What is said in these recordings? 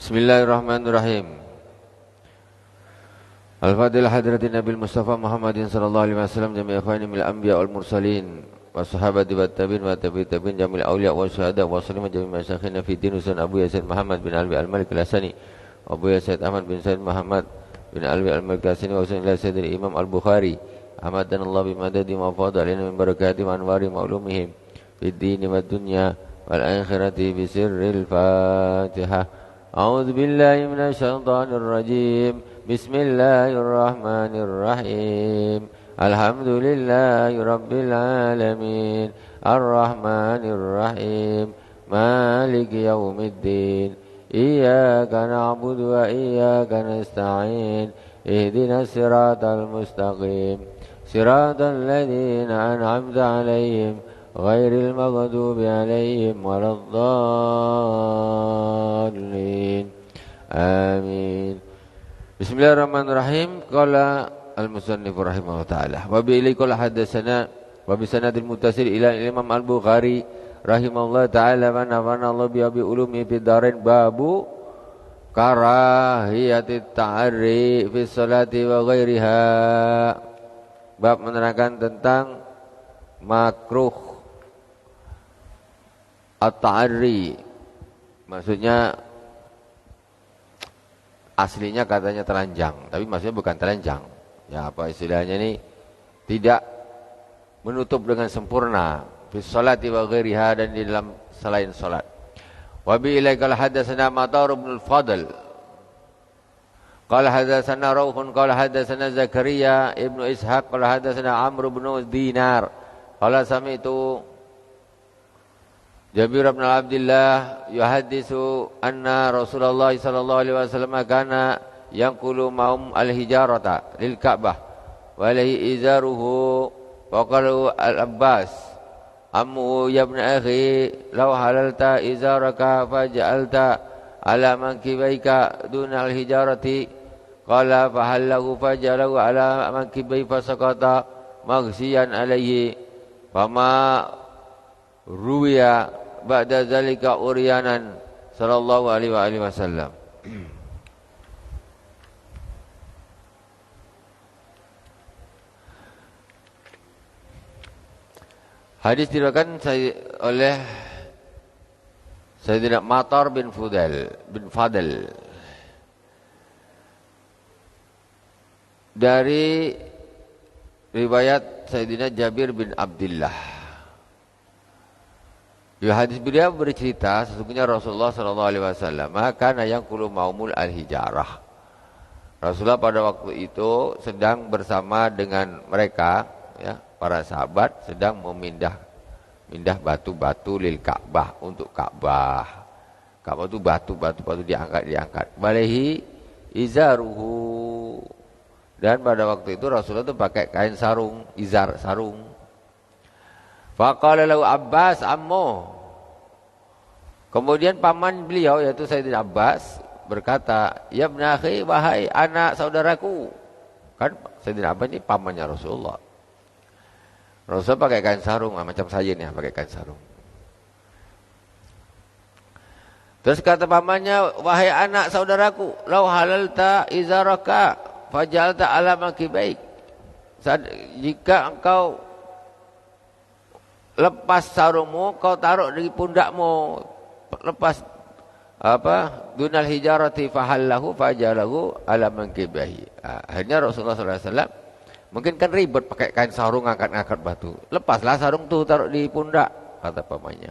Bismillahirrahmanirrahim. Al-Fadil hadratin Nabi Mustafa Muhammadin sallallahu alaihi wasallam jami'a ikhwani minal anbiya wal mursalin wa sahabati wat tabi'in wa tabi'in jamil awliya wa syuhada wa sallim jami'a masyayikhina fi din Ustaz Abu Yasin Muhammad bin Alwi Al-Malik Al-Hasani Abu Yasin Ahmad bin Said Muhammad bin Alwi Al-Malik Al-Hasani wa sallallahu alaihi Imam Al-Bukhari Ahmadan Allah bi madadi wa fadalina min barakati wa anwari ma'lumihim fid din wa dunya wal akhirati bi sirril Fatihah. A'udzu billahi minasy syaithanir rajim. Bismillahirrahmanirrahim. Alhamdulillahi rabbil alamin. Arrahmanir rahim. Maliki yaumiddin. Iyyaka na'budu wa iyyaka nasta'in. Ihdinas siratal mustaqim. Siratal ladzina an'amta 'alaihim ghairil maghdubi 'alaihim waladdallin. Amin. Bismillahirrahmanirrahim. Qala al-musannif rahimahullah ta'ala wa bi ilikul hadatsana wa bi sanadil muttasil ila Imam Al-Bukhari rahimahullah ta'ala wa nafa'ana Allah bi ulumi fid darain babu karahiyatit ta'arri fi sholati wa ghairiha. Bab menerangkan tentang makruh at-ta'arri, maksudnya aslinya katanya telanjang, tapi maksudnya bukan telanjang. Ya apa istilahnya ini? Tidak menutup dengan sempurna fi sholati wa ghairiha, dan di dalam selain salat. Wa bi ilaikal hadatsana Matar bin al-Fadl qala hadatsana Rauhun qala hadatsana Zakaria ibnu Ishaq qala hadatsana Amr bin Dinar qala sami'tu Jabir bin Abdullah yuhaddisu anna Rasulullah sallallahu alaihi wasallam kana yanqulu ma'um al-hijarata lil Ka'bah wa alaihi izaruhu wa qala al-Abbas ammu ya ibn akhi law halalta izaraka faj'alta ala mankibaika duna al-hijarati qala fahallahu faj'alahu ala mankibai fasaqata maghsiyan alaihi fama ruwiya ba'da zalika uryanan sallallahu alaihi wasallam. Hadis diriwayatkan oleh Sayyidina Matar bin Fadl dari riwayat Sayyidina Jabir bin Abdullah. Ya, hadis beliau bercerita sesungguhnya Rasulullah sallallahu alaihi wasallam kana yanqulu maumul al-hijarah. Rasulullah pada waktu itu sedang bersama dengan mereka, ya, para sahabat sedang mindah batu-batu lil Ka'bah, untuk Ka'bah. Ka'bah itu batu diangkat. Balehi izaruhu. Dan pada waktu itu Rasulullah itu pakai kain sarung, sarung. Faqala lahu Abbas ammu. Kemudian paman beliau yaitu Sayyidina Abbas berkata, "Ya ibn akhi, wahai anak saudaraku." Kan Sayyidina Abbas ini pamannya Rasulullah. Rasulullah pakai kain sarung, macam saya nih pakai kain sarung. Terus kata pamannya, "Wahai anak saudaraku, law halalta izaraka fajalta ala makibaik." Jika engkau lepas sarungmu, kau taruh di pundakmu, lepas dunal hijarati fahallahu fajalahu ala mankibahi. Akhirnya Rasulullah SAW mungkin kan ribet pakai kain sarung ngangkat-ngangkat batu. Lepaslah sarung tuh, taruh di pundak, kata pamannya.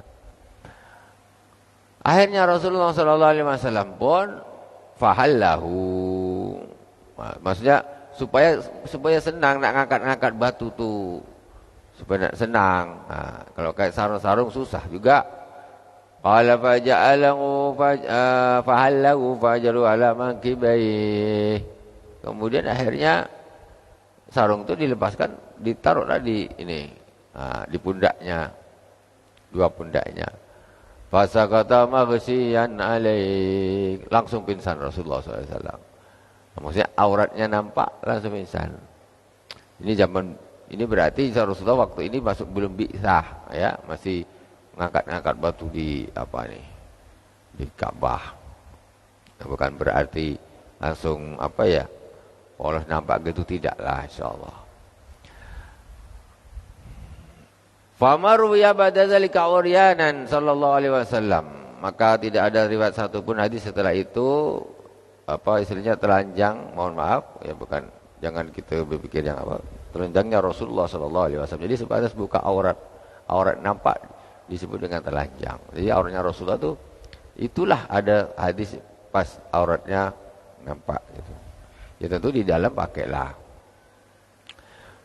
Akhirnya Rasulullah SAW pun fahallahu, maksudnya supaya senang nak ngangkat-ngangkat batu tuh, supaya senang. Kalau kayak sarung-sarung susah juga. Qala faja'alahu fahallahu fajalu ala mankibai. Kemudian akhirnya sarung itu dilepaskan, ditaruhlah di ini, di pundaknya, dua pundaknya. Fasaqata maghsiyan alaik, langsung pingsan Rasulullah SAW. Maksudnya auratnya nampak, langsung pingsan. Ini berarti Rasulullah waktu ini masuk belum bi'tsah, ya, masih ngangkat-ngangkat batu di apa nih, di Ka'bah. Bukan berarti langsung apa ya, Allah nampak gitu, tidaklah insyaallah. Famaru ya badadzalika uryanan sallallahu alaihi wasallam. Maka tidak ada riwayat satupun hadis setelah itu apa istilahnya telanjang, mohon maaf ya, bukan, jangan kita berpikir yang apa, telanjangnya Rasulullah sallallahu alaihi wasallam. Jadi sebatas buka aurat nampak disebut dengan telanjang. Jadi auratnya Rasulullah itu itulah ada hadis pas auratnya nampak gitu. Ya tentu di dalam pakailah.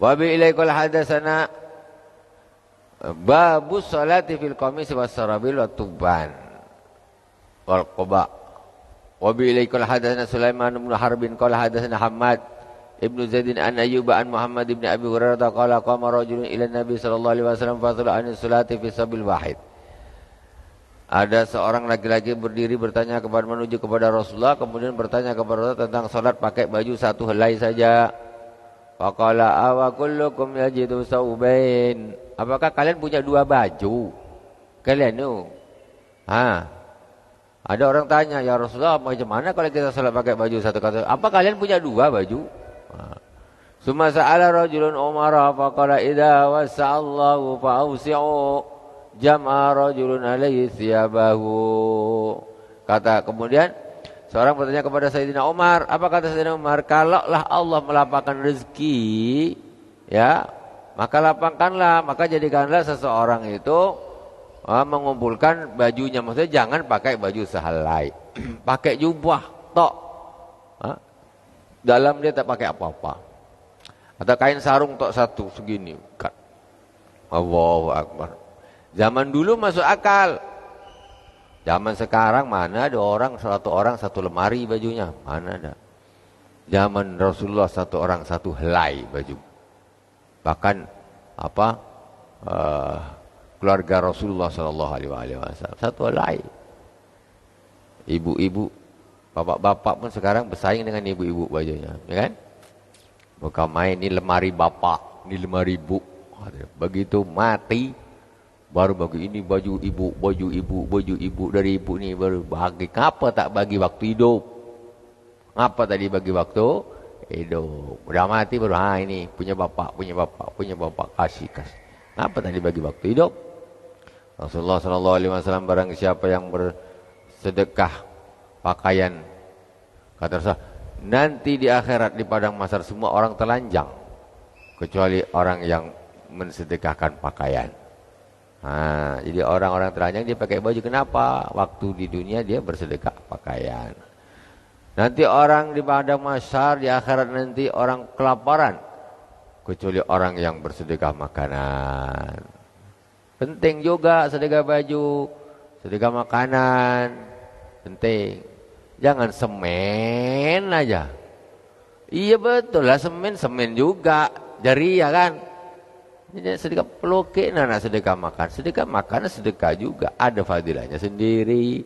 Wa bi ilaikal hadatsana babus salati fil qamis was sarabil wat tuban wal quba. Wa bi ilaikal hadatsana Sulaiman bin Harbin qala hadatsana Hammad ibnu Zaidin an Ayyub an Muhammad ibn Abi Hurairah qala qama rajulun ila Nabi sallallahu alaihi wasallam fa sala an salati fi sabil wahid. Ada seorang laki-laki berdiri bertanya menuju kepada Rasulullah, kemudian bertanya kepada Rasulullah tentang salat pakai baju satu helai saja. Faqala awa kullukum yajidu saubain. Apakah kalian punya dua baju? Kalian itu? Ada orang tanya, ya Rasulullah, macam mana kalau kita salat pakai baju satu kata? Apa kalian punya dua baju? Summa sa'ala rajulun Umar faqala idza wasa'allahu fa'awsi'u jam'a rajulun alaihi thiyabahu. Kata kemudian seorang bertanya kepada Sayyidina Umar, apa kata Sayyidina Umar? Kalaulah Allah melapangkan rezeki, ya, maka lapangkanlah, maka jadikanlah seseorang itu mengumpulkan bajunya, maksudnya jangan pakai baju sehelai. Pakai jubah tok. Dalam dia tak pakai apa-apa. Atau kain sarung tok satu segini. Allahu Akbar. Zaman dulu masuk akal. Zaman sekarang mana ada satu orang satu lemari bajunya, mana ada. Zaman Rasulullah satu orang satu helai baju. Bahkan keluarga Rasulullah sallallahu alaihi wasallam satu helai. Ibu-ibu, bapak-bapak pun sekarang bersaing dengan ibu-ibu bajunya, ya kan? Bukan main, ini lemari bapak, ini lemari ibu. Begitu mati baru bagi ini baju ibu dari ibu ni baru bagi. Kenapa tak bagi waktu hidup? Ngapa tadi bagi waktu hidup? Udah mati baru ini punya bapak kasih. Ngapa tadi bagi waktu hidup? Rasulullah sallallahu alaihi wasallam barang siapa yang bersedekah pakaian, kata Rasul, nanti di akhirat di padang mahsyar semua orang telanjang kecuali orang yang mensedekahkan pakaian. Jadi orang-orang telanjang dia pakai baju, kenapa? Waktu di dunia dia bersedekah pakaian. Nanti orang di padang mahsyar di akhirat nanti orang kelaparan kecuali orang yang bersedekah makanan. Penting juga sedekah baju, sedekah makanan, penting. Jangan semen aja. Iya betul lah, semen juga jariah kan. Jadi sedekah peluki, sedekah makan. Sedekah makanan sedekah juga. Ada fadilahnya sendiri.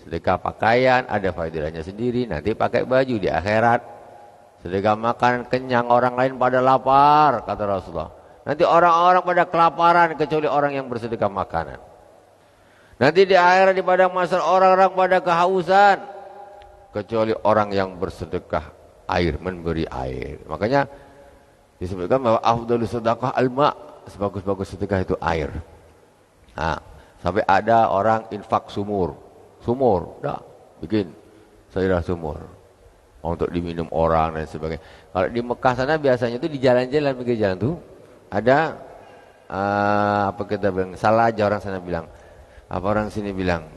Sedekah pakaian ada fadilahnya sendiri. Nanti pakai baju di akhirat. Sedekah makan kenyang, orang lain pada lapar, kata Rasulullah. Nanti orang-orang pada kelaparan kecuali orang yang bersedekah makanan. Nanti di akhirat di padang mahsyar orang-orang pada kehausan kecuali orang yang bersedekah air, memberi air. Makanya disebutkan bahwa afdhalus sedekah al-ma, sebagus-bagus sedekah itu air. Sampai ada orang infak sumur, dah bikin sairah sumur untuk diminum orang dan sebagainya. Kalau di Mekah sana biasanya itu di jalan-jalan, pinggir jalan tuh ada apa kita bilang, salah aja orang sana bilang, apa orang sini bilang,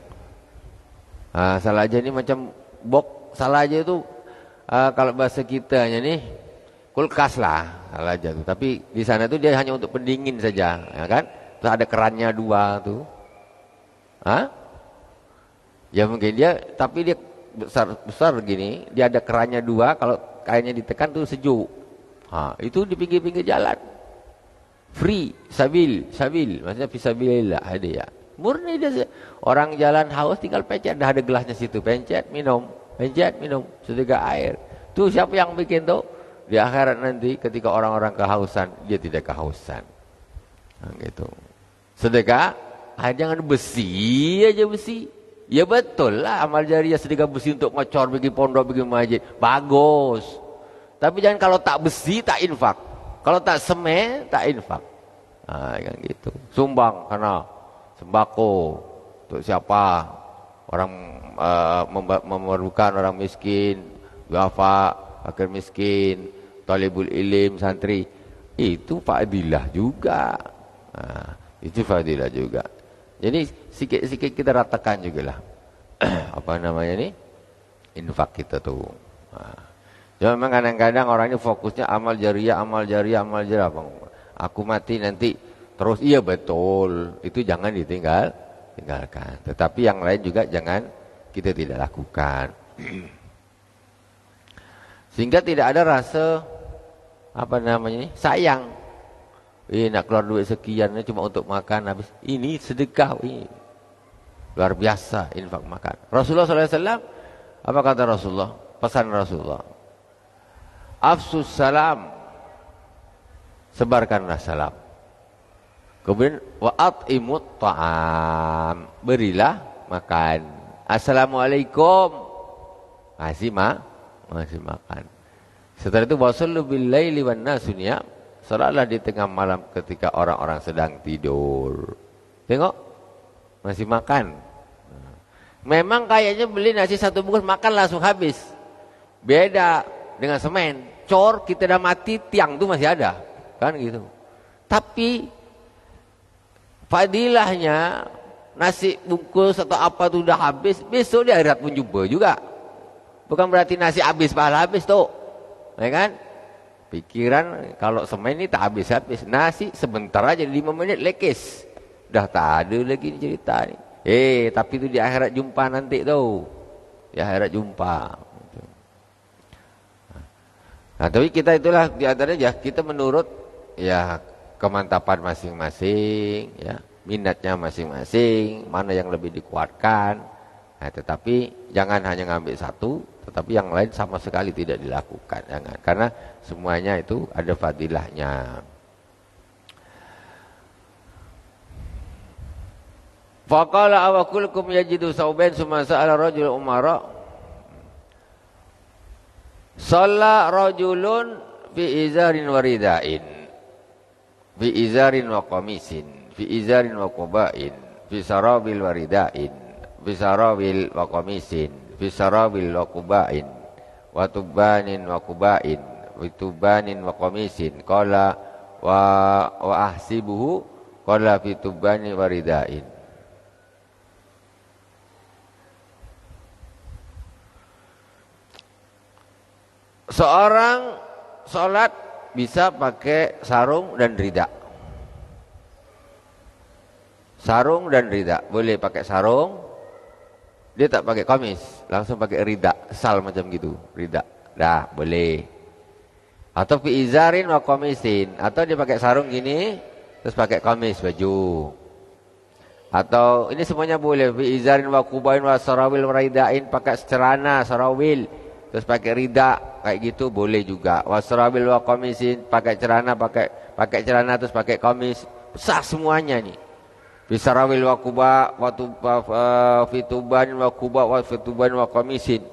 salah aja ini macam salah aja itu kalau bahasa kitanya nih kulkas lah. Salah aja tuh. Tapi di sana tuh dia hanya untuk pendingin saja, ya kan? Terus ada kerannya dua tuh. Ya mungkin dia, tapi dia besar gini, dia ada kerannya dua, kalau kainnya ditekan tuh sejuk. Itu di pinggir-pinggir jalan. Free, sabil, maksudnya fisabilillah ada ya. Murni dia, orang jalan haus tinggal pencet, dah ada gelasnya situ, pencet minum, sedekah air. Tuh siapa yang bikin tuh? Di akhirat nanti ketika orang-orang kehausan, dia tidak kehausan. Gitu. Sedekah, jangan besi aja besi. Ya betul lah, amal jariah sedekah besi untuk ngocor, bikin pondok, bikin masjid, bagus. Tapi jangan kalau tak besi tak infak, kalau tak semen tak infak. Nah, kan gitu. Sumbang karena sembako untuk siapa? Orang memerlukan, orang miskin, duafa, fakir miskin, talibul ilim, santri. Itu fadilah juga. Nah, itu fadilah juga. Jadi sikit-sikit kita ratakan juga lah. Apa namanya ini? Infak kita tuh. Nah, cuma memang kadang-kadang orang ini fokusnya amal jariah, amal jariah, amal jariah. Aku mati nanti terus, iya betul. Itu jangan tinggalkan. Tetapi yang lain juga jangan kita tidak lakukan. Sehingga tidak ada rasa apa namanya ini? Sayang. Nak keluar duit sekian cuma untuk makan habis. Ini sedekah ini. Luar biasa infak makan. Rasulullah SAW, apa kata Rasulullah? Pesan Rasulullah. Afsus salam. Sebarkanlah salam. Kemudian wa'at'imut ta'am. Berilah makan. Assalamualaikum. Masih makan. Setelah itu wasallu bil laili wan nasu niyam. Salatlah di tengah malam ketika orang-orang sedang tidur. Tengok, masih makan. Memang kayaknya beli nasi satu bungkus makan langsung habis. Beda dengan semen. Cor kita dah mati, tiang tu masih ada. Kan gitu. Tapi fadilahnya nasi bungkus atau apa tu dah habis, besok di akhirat pun jumpa juga. Bukan berarti nasi habis pahala habis tu. Ya kan? Pikiran kalau semen ini tak habis-habis. Nasi sebentar aja 5 menit lekes. Dah tak ada lagi cerita ni. Tapi itu di akhirat jumpa nanti tu. Di akhirat jumpa. Nah, tapi kita itulah di antaranya kita menurut ya kemantapan masing-masing, ya, minatnya masing-masing, mana yang lebih dikuatkan. Nah, tetapi jangan hanya ngambil satu, tetapi yang lain sama sekali tidak dilakukan, jangan. Karena semuanya itu ada fadilahnya. Faqala awakulukum yajidu saubain summa sa'ala rajul umara. Shalla rajulun fi izarin wa ridain. Fi izarin wa qamisin, fi izarin wa qubain, fi sarabil wa ridain, fi sarabil wa qamisin, fi sarabil wa qubain, wa tubanin wa qubain, wa tubanin wa qamisin. Qala wa ahsibuhu qala fi tubanin wa ridain. Seorang sholat bisa pakai sarung dan rida. Sarung dan rida. Boleh pakai sarung. Dia tak pakai kamis. Langsung pakai rida. Sal macam gitu. Rida. Dah boleh. Atau fi izarin wa qamisin. Atau dia pakai sarung gini. Terus pakai kamis baju. Atau ini semuanya boleh. Fi izarin wa qubain wa sarawil wa ridain. Pakai celana sarawil. Terus pakai rida kayak gitu boleh juga. Wasrabil wa qamisin, pakai celana celana terus pakai kamis. Sah semuanya nih. Bisarawil wa quba wa fituban wa quba wa fituban wa qamisin.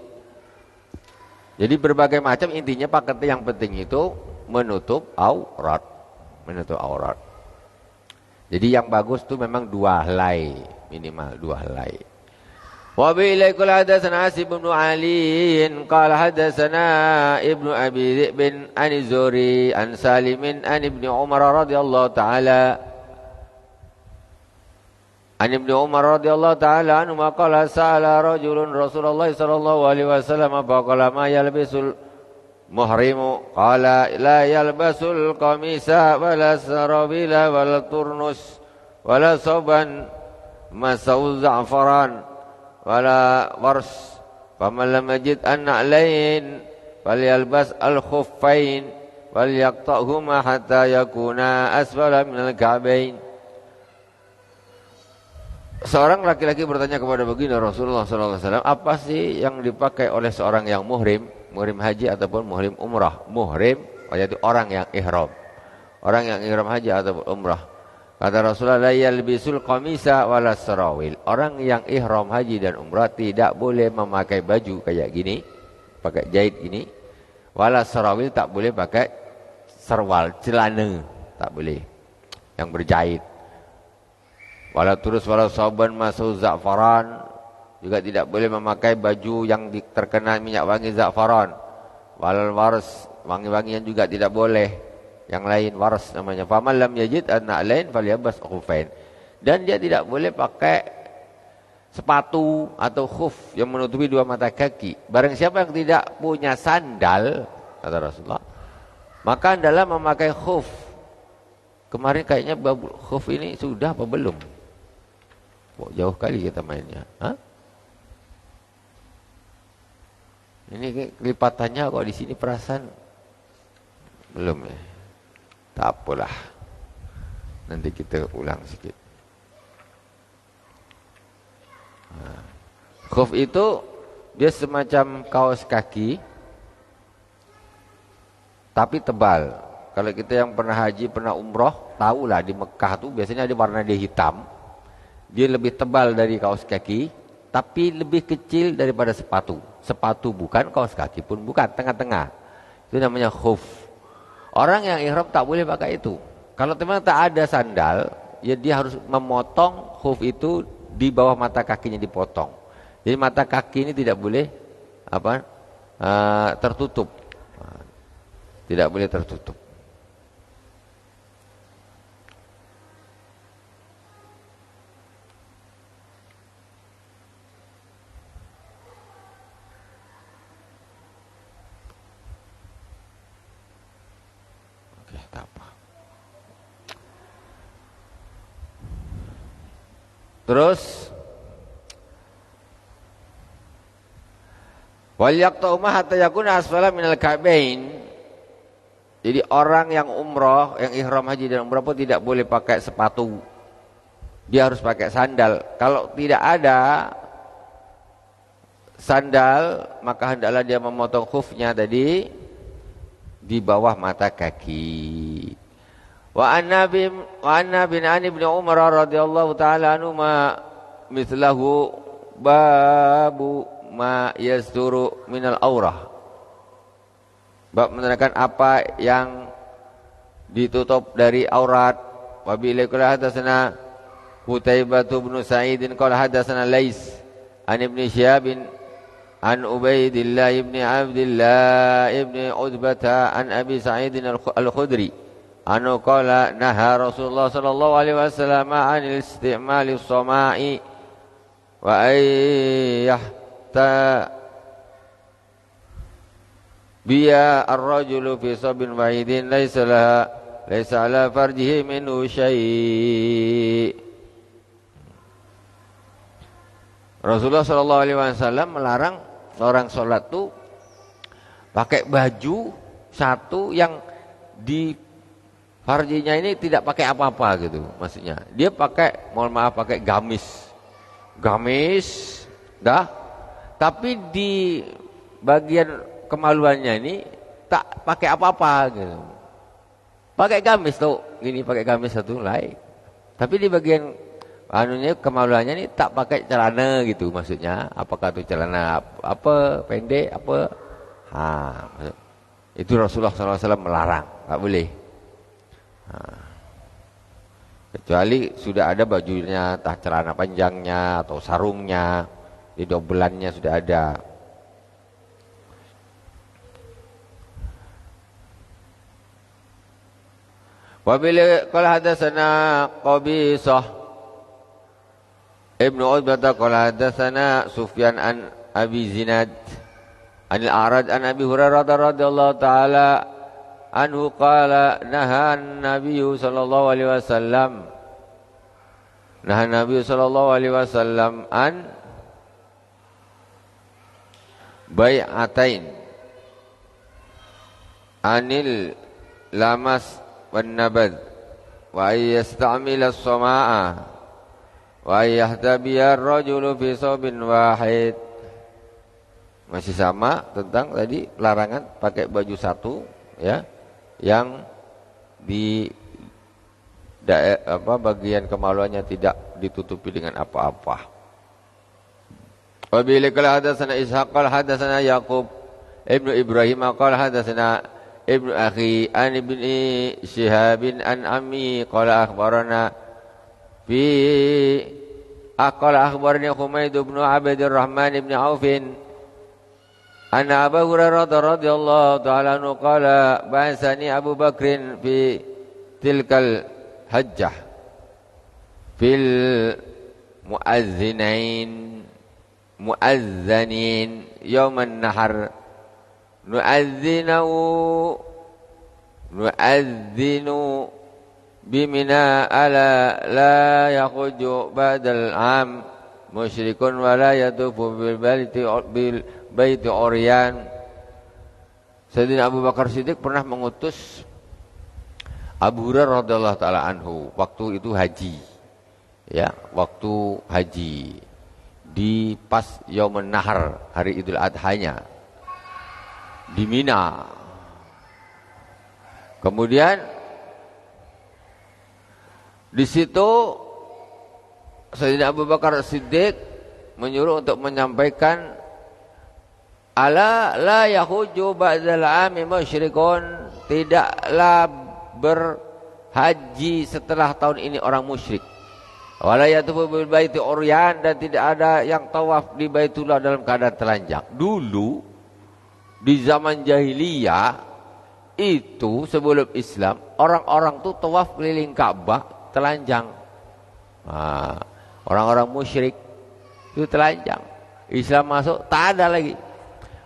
Jadi berbagai macam, intinya paket yang penting itu menutup aurat. Menutup aurat. Jadi yang bagus tuh memang 2 helai, minimal 2 helai. وبه قال حدثنا عاصم بن علي قال حدثنا ابن أبي ذئب عن الزهري عن سالم عن ابن عمر رضي الله تعالى عنهما قال سأل رجل رسول الله صلى الله عليه وسلم فقال ما يلبس المحرم قال لا يلبس القميص ولا السرابيل ولا الترنس ولا صوبا مسه الزعفران wala wars faman lam yajid an-na'lain falyalbas al-khuffain walyaqta'huma hatta yakuna asfala minal ka'bain. Seorang laki-laki bertanya kepada baginda Rasulullah sallallahu alaihi wasallam, apa sih yang dipakai oleh seorang yang muhrim haji ataupun muhrim umrah? Muhrim yaitu orang yang ihram. Orang yang ihram haji ataupun umrah. Kata Rasulullah, la yalbisul qamisa wala sarawil. Orang yang ihram haji dan umrah tidak boleh memakai baju kayak gini, pakai jahit gini. Wala sarawil, tak boleh pakai sarwal, celana, tak boleh yang berjahit. Wala saban masuk za'faran, juga tidak boleh memakai baju yang terkena minyak wangi za'faran. Walal waras, wangi-wangian juga tidak boleh. Yang lain waras namanya. Faman lam yajid an-na'lain falyabas khufain. Dan dia tidak boleh pakai sepatu atau khuf yang menutupi dua mata kaki. Barang siapa yang tidak punya sandal, kata Rasulullah, maka hendaklah memakai khuf. Kemarin kayaknya bab khuf ini sudah apa belum? Oh, jauh kali kita mainnya. Hah? Ini kelipatannya kok di sini perasaan belum ya. Tak apalah. Nanti kita ulang sikit. Khuf itu dia semacam kaos kaki tapi tebal. Kalau kita yang pernah haji, pernah umroh, tahulah di Mekah tuh biasanya ada warna dia hitam. Dia lebih tebal dari kaos kaki, tapi lebih kecil daripada sepatu. Sepatu bukan, kaos kaki pun bukan, tengah-tengah. Itu namanya khuf. Orang yang ihram tak boleh pakai itu. Kalau teman tak ada sandal, ya dia harus memotong khuf itu di bawah mata kakinya, dipotong. Jadi mata kaki ini tidak boleh tertutup. Tidak boleh tertutup. Terus wal yaqta'u ma hatta yakuna asfala minal ka'bain. Jadi orang yang umrah, yang ihram haji dan umrah pun tidak boleh pakai sepatu. Dia harus pakai sandal. Kalau tidak ada sandal, maka hendaklah dia memotong khufnya tadi di bawah mata kaki. Wa anna bin Ani bin Umar radhiyallahu taala anhu ma mithlahu babu ma yasturu minal aurah. Bab menerangkan apa yang ditutup dari aurat. Wa bi qala hadatsana Qutaibah bin Sa'id qala hadatsana Lais an Ibn Syihab an Ubaidillah ibn Abdullah ibn Utbah an Abi Sa'id al-Khudri anu qala naha Rasulullah sallallahu alaihi wasallam 'anil istimali as-sama'i wa ayyahta biya ar-rajulu fi sabin wahidin laysa ala farjihi minhu syai'. Rasulullah sallallahu alaihi wasallam melarang orang salat tuh pakai baju satu yang di farjinya ini tidak pakai apa-apa gitu, maksudnya. Dia pakai, mohon maaf, pakai gamis, dah. Tapi di bagian kemaluannya ini tak pakai apa-apa gitu. Pakai gamis tuh, gini pakai gamis satu lain. Tapi di bagian anunya kemaluannya ini tak pakai celana gitu, maksudnya. Apakah itu celana apa pendek apa? Itu Rasulullah SAW melarang, tak boleh. Kecuali sudah ada bajunya, entah celana panjangnya atau sarungnya, di dobelannya sudah ada. Wabila qala hadatsana Qabisah Ibnu Utbah qala hadatsana Sufyan an Abi Zinad anil A'raj an Abi Hurairah radhiyallahu taala anhu qala nahan nabiyyu sallallahu alaihi wasallam an bai'atain anil lamas wan nabad wa yasta'mil as-sama'a wa yahtabiya ar-rajulu fi sabin wahid. Masih sama tentang tadi larangan pakai baju satu, ya, yang bagian kemaluannya tidak ditutupi dengan apa-apa. Wa bihi qala hadatsana Ishaq qala hadatsana Yaqub ibnu Ibrahim qala hadatsana ibnu akhi an ibni Shihab an ammi qala akhbarana qala akhbarani Humaid ibn Abdurrahman ibn Auf anna Abu Hurairah radhiyallahu ta'ala anhu qala ba'athani Abu Bakrin fi tilkal hajjah fil muazzanin yawman nahar nu'adzinu bimina ala la yakhruju ba'dal am musyrikun wa la yatufu bil baiti uryan. Sayyidina Abu Bakar Siddiq pernah mengutus Abu Hurairah radhiyallahu taala anhu waktu itu haji. Ya, waktu haji di pas Yaumun Nahar, hari Idul Adhanya di Mina. Kemudian di situ Sayyidina Abu Bakar Siddiq menyuruh untuk menyampaikan ala la yahuju ba'dal 'ami musyrikun, tidaklah berhaji setelah tahun ini orang musyrik. Wala yatufu bil baiti uryan, dan tidak ada yang tawaf di Baitullah dalam keadaan telanjang. Dulu di zaman jahiliyah itu sebelum Islam, orang-orang tuh tawaf keliling Ka'bah telanjang. Nah, orang-orang musyrik itu telanjang. Islam masuk tak ada lagi.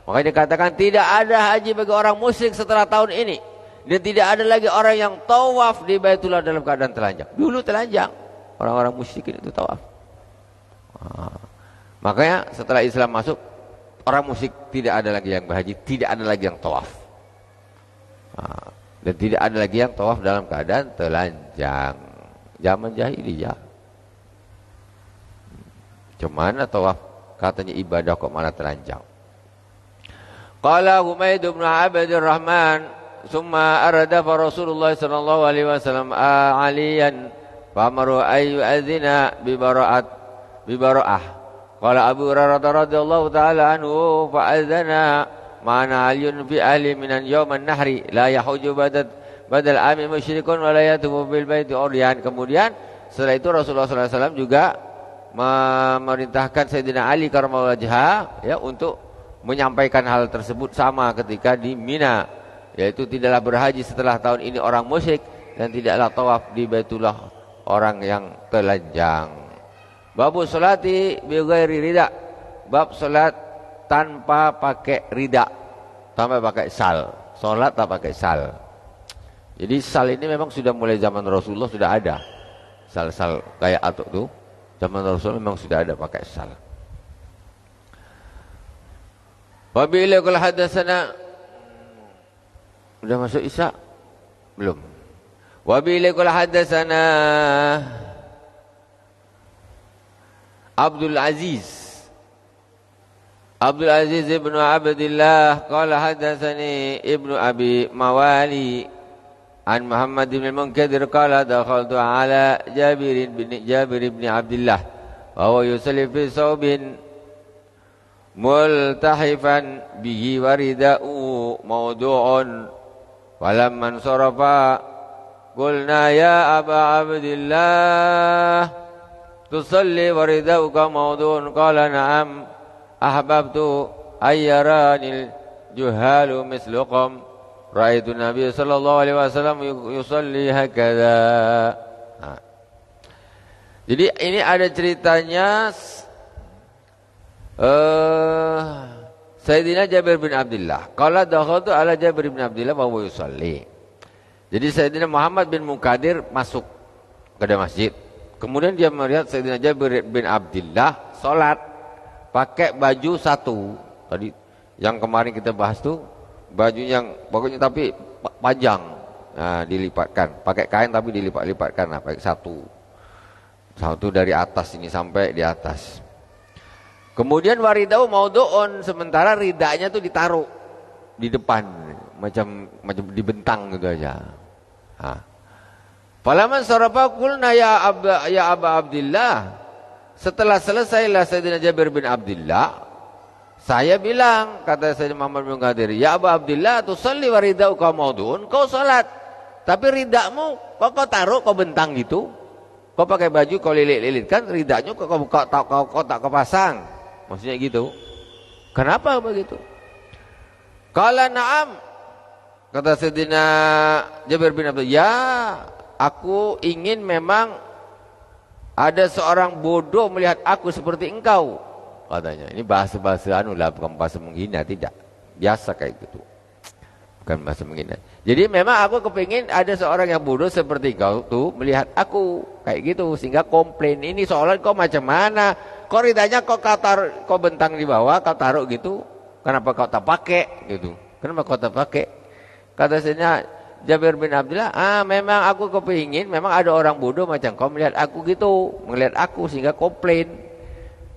Makanya dikatakan tidak ada haji bagi orang musyrik setelah tahun ini. Dan tidak ada lagi orang yang tawaf di Baitullah dalam keadaan telanjang. Dulu telanjang. Orang-orang musyrikin itu tawaf. Makanya setelah Islam masuk, orang musyrik tidak ada lagi yang berhaji, tidak ada lagi yang tawaf. Dan tidak ada lagi yang tawaf dalam keadaan telanjang. Zaman jahiliyah. Cuman tawaf katanya ibadah kok malah telanjang. Qala Humaid bin Abdurrahman, summa arada fa Rasulullah sallallahu alaihi wasallam aliyan fa'amaru ay yu'adzina bi bara'ah. Qala Abu Hurairah radhiyallahu ta'ala anhu fa'adzana ma'ana aliyun fi ahli minan yawman nahri la yahuju badal ami musyrikun wa la yatufu bil baiti uryan. Kemudian setelah itu Rasulullah sallallahu alaihi wasallam juga memerintahkan Sayyidina Ali karramallahu wajhah ya untuk menyampaikan hal tersebut sama ketika di Mina, yaitu tidaklah berhaji setelah tahun ini orang musyrik dan tidaklah tawaf di Baitullah orang yang telanjang. Babu sholati bi ghairi rida, bab salat tanpa pakai rida, tanpa pakai sal, salat tak pakai sal. Jadi sal ini memang sudah mulai zaman Rasulullah sudah ada. Sal-sal kayak atuk tuh zaman Rasul memang sudah ada pakai sal. Wa bihi qala hadatsana, udah masuk Isya? Belum. Wa bihi qala hadatsana Abdul Aziz ibn Abdullah qala hadatsani ibnu Abi Mawali an Muhammad bin al-Munkadir qala dakhaltu ala Jabir bin Abdullah wa huwa yusalli fi thawbin multahifan bihi warida'u mawdu'un walamman sarafa qulna ya Aba Abdillah tusalli warida'uka mawdu'un qala na'am ahbabtu ayyaranil juhalu mislukum ra'aitu Nabi sallallahu alaihi wasallam yusalli hakadha. Jadi ini ada ceritanya Sayyidina Jabir bin Abdullah. Qala dakhaltu ala Jabir bin Abdullah wa huwa yusalli. Jadi Sayyidina Muhammad bin Munkadir masuk ke dalam masjid. Kemudian dia melihat Sayyidina Jabir bin Abdullah salat pakai baju satu. Tadi yang kemarin kita bahas tuh baju yang pokoknya tapi panjang. Nah, dilipatkan, pakai kain tapi dilipat-lipatkan, nah, pakai satu. Satu dari atas ini sampai di atas. Kemudian waridau maudu'un, sementara ridanya tuh ditaruh di depan, macam dibentang gitu aja. Nah. Falaman sarafa qulna ya Aba Abdillah. Setelah selesailah Sayyidina Jabir bin Abdullah, saya bilang, kata Sayyidina Muhammad bin Qadir, ya Aba Abdillah, tusalli wa ridauka maudun, kau salat, tapi ridakmu kau taruh, kau bentang gitu. Kau pakai baju, kau lilit-lilitkan, ridaknya kau tak pasang. Maksudnya gitu. Kenapa begitu? Qala na'am, kata Sayyidina Jabir bin Abdullah, ya, aku ingin memang ada seorang bodoh melihat aku seperti engkau, katanya. Ini bahasa-bahasa lah, bukan bahasa menghina, tidak. Biasa kayak gitu. Bukan bahasa menghina. Jadi memang aku kepingin ada seorang yang bodoh seperti engkau tuh melihat aku kayak gitu, sehingga komplain ini soalnya kau macam mana? Kau ridanya kau bentang di bawah, kau taruh gitu. Kenapa kau tak pakai gitu? Kenapa kau tak pakai? Kata saya Jabir bin Abdullah, memang aku kepingin, memang ada orang bodoh macam kau melihat aku gitu, melihat aku sehingga komplain.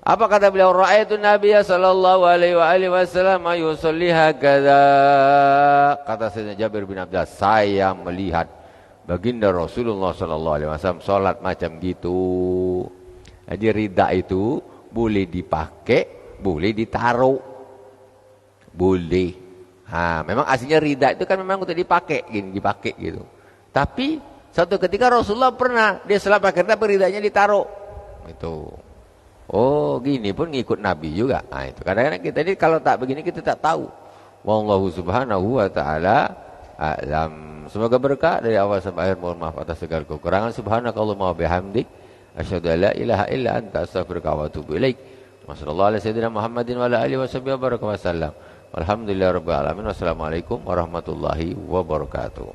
Apa kata beliau? Ra'aitu Nabiya sallallahu alaihi wasallam yusalli hakadha. Kata Sayyidina Jabir bin Abdullah, saya melihat baginda Rasulullah sallallahu alaihi wasallam salat macam gitu. Jadi rida itu boleh dipakai, boleh ditaruh. Boleh. Memang aslinya rida itu kan memang untuk dipakai gitu. Tapi suatu ketika Rasulullah pernah dia salat pakai rida, tapi ridanya ditaruh. Itu. Oh, gini pun ngikut Nabi juga. Itu. Kadang-kadang kita ini kalau tak begini kita tak tahu. Wallahu subhanahu wa ta'ala a'lam. Semoga berkah dari awal sampai akhir. Mohon maaf atas segala kekurangan. Subhanakallahumma wa bihamdik, asyhadu an la ilaha illa anta, astaghfiruka wa atubu ilaik. Wassallallahu ala sayyidina Muhammadin wa ala alihi wa baraka wasallam. Alhamdulillah rabbil alamin. Wassalamualaikum warahmatullahi wabarakatuh.